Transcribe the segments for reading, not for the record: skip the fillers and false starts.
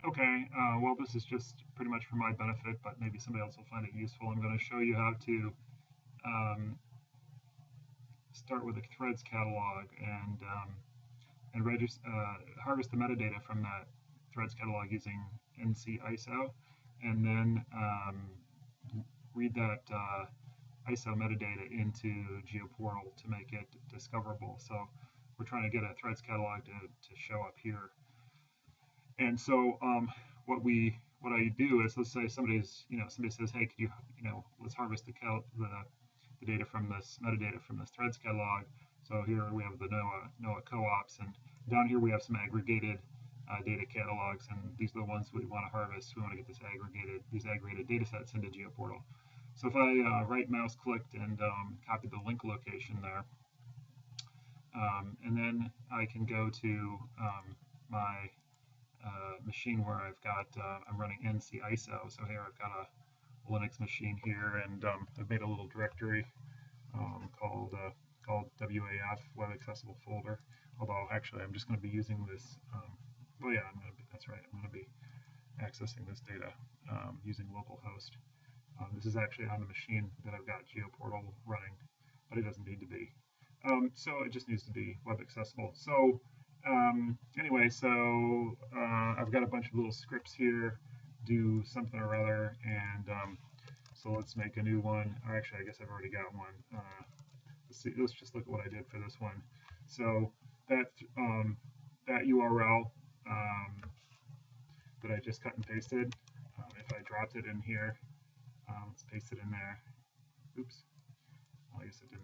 Okay, well, this is just pretty much for my benefit, but maybe somebody else will find it useful. I'm going to show you how to um, start with a Threads catalog and harvest the metadata from that Threads catalog using NcISO, and then read that ISO metadata into Geoportal to make it discoverable. So we're trying to get a Threads catalog to show up here. And so what I do is, let's say somebody says, hey, could let's harvest the data from this metadata from this Threads catalog. So here we have the NOAA co-ops, and down here we have some aggregated data catalogs, and these are the ones we want to harvest. We want to get these aggregated data sets into Geoportal. So if I right mouse clicked and copied the link location there, and then I can go to my machine where I'm running NcISO. So here I've got a Linux machine here, and I've made a little directory called WAF Web Accessible Folder. Although actually I'm just going to be using this. Well, yeah, that's right. I'm going to be accessing this data using localhost. This is actually on the machine that I've got Geoportal running, but it doesn't need to be. So it just needs to be web accessible. So anyway, so I've got a bunch of little scripts here, do something or other, and so let's make a new one. Or actually, I guess I've already got one. Let's just look at what I did for this one. So that URL that I just cut and pasted, if I dropped it in here, let's paste it in there. Oops. Well, I guess it didn't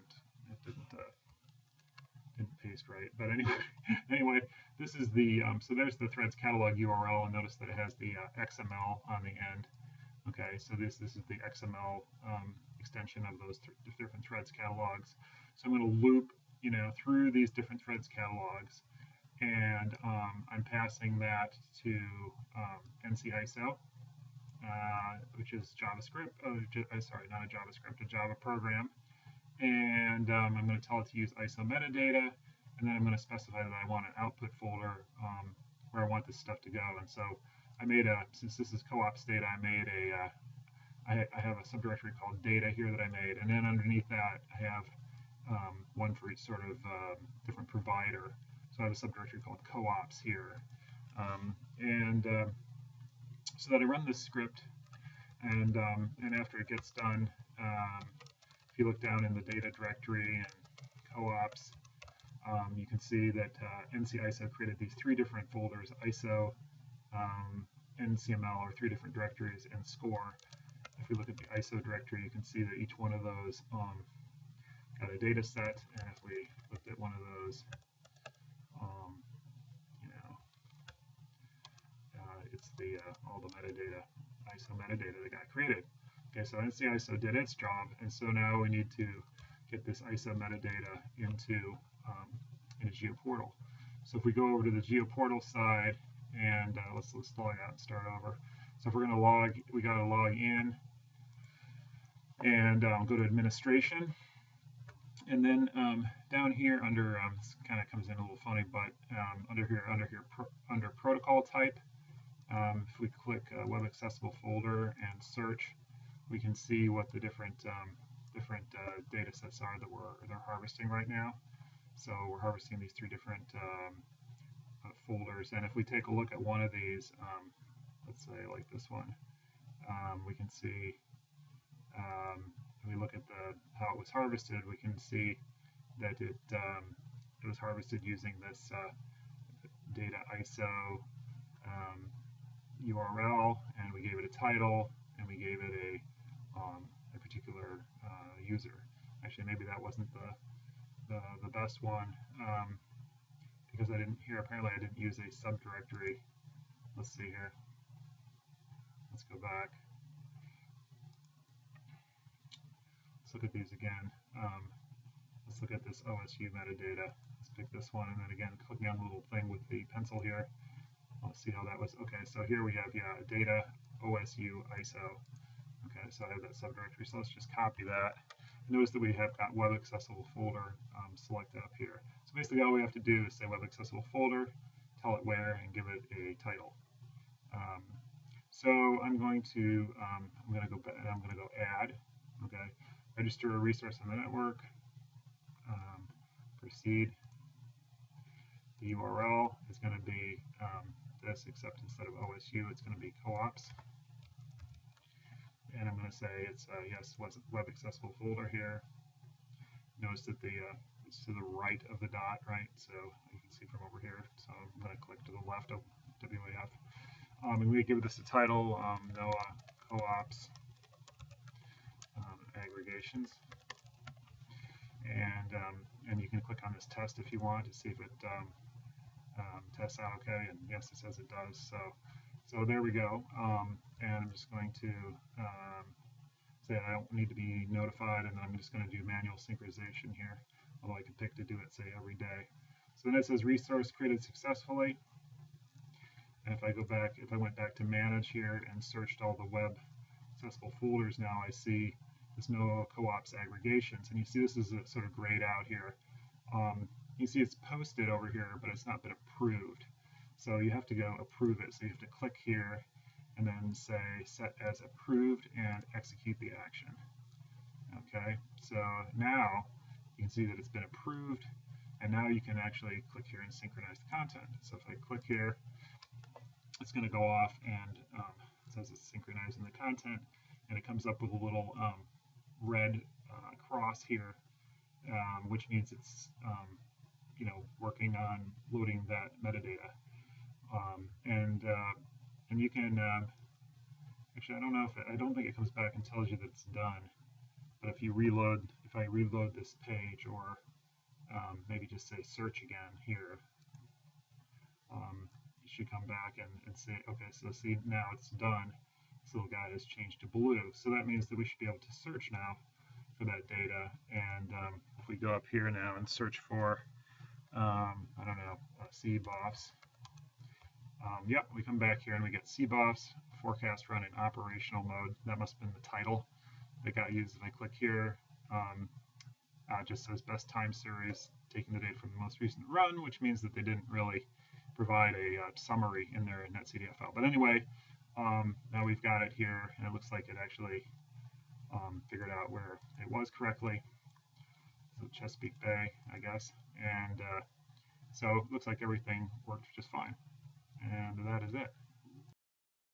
paste right. But anyway, this is so there's the Threads catalog URL, and notice that it has the XML on the end. Okay, so this is the XML extension of those different Threads catalogs. So I'm going to loop, through these different Threads catalogs, and I'm passing that to NcISO, which is JavaScript. Sorry, not a JavaScript, a Java program. And I'm going to tell it to use ISO metadata, and then I'm going to specify that I want an output folder where I want this stuff to go. And so I made since this is co-ops data, I have a subdirectory called data here that I made, and then underneath that I have one for each sort of different provider. So I have a subdirectory called co-ops here, so that I run this script, and after it gets done, if you look down in the data directory and co-ops, you can see that NcISO created these three different folders: ISO, NCML, or three different directories, and score. If we look at the ISO directory, you can see that each one of those got a data set, and if we looked at one of those, it's all the metadata, ISO metadata that got created. Okay, so NcISO did its job, and so now we need to get this ISO metadata into Geoportal. So if we go over to the Geoportal side, and let's log out and start over. So if we're going to we got to log in and go to administration, and then down here under this kind of comes in a little funny, but under protocol type, if we click web accessible folder and search, we can see what the different data sets are that they're harvesting right now. So we're harvesting these three different folders, and if we take a look at one of these, let's say like this one, we can see if we look at how it was harvested, we can see that it was harvested using this data ISO URL, and we gave it a title, and we gave it a particular user. Actually, maybe that wasn't the best one, because apparently I didn't use a subdirectory. Let's see here. Let's go back. Let's look at these again. Let's look at this OSU metadata. Let's pick this one, and then again, clicking on the little thing with the pencil here. Let's see how that was. Okay, so here we have, data OSU ISO. Okay, so I have that subdirectory. So let's just copy that. Notice that we have got web accessible folder selected up here. So basically all we have to do is say web accessible folder, tell it where, and give it a title. Um, so I'm going to go back, I'm going to go add. Okay, register a resource on the network. Proceed. The URL is going to be this, except instead of OSU, it's going to be co-ops. And I'm going to say it's yes, web accessible folder here. Notice that it's to the right of the dot, right? So you can see from over here. So I'm going to click to the left of WAF. And we give this a title, NOAA co-ops aggregations. And you can click on this test if you want to see if it tests out okay. And yes, it says it does. So there we go. And I'm just going to say I don't need to be notified, and then I'm just going to do manual synchronization here, although I can pick to do it, say, every day. So then it says resource created successfully. And if I go back, if I went back to manage here and searched all the web accessible folders, now I see this NOAA co-ops aggregations. And you see this is sort of grayed out here. You see it's posted over here, but it's not been approved. So you have to go approve it. So you have to click here and then say set as approved and execute the action. Okay, so now you can see that it's been approved, and now you can actually click here and synchronize the content. So if I click here, it's going to go off and it says it's synchronizing the content, and it comes up with a little red cross here, which means it's working on loading that metadata. And you can actually, I don't think it comes back and tells you that it's done. But if I reload this page, or maybe just say search again here, it should come back and say, okay, so see, now it's done. This little guy has changed to blue. So that means that we should be able to search now for that data. And if we go up here now and search for, I don't know, CBOFs. Yep, we come back here and we get CBOFs, forecast run in operational mode. That must have been the title that got used. If I click here, it just says best time series, taking the data from the most recent run, which means that they didn't really provide a summary in their NetCDF file. But anyway, now we've got it here, and it looks like it actually figured out where it was correctly. So Chesapeake Bay, I guess. And so it looks like everything worked just fine. And that is it.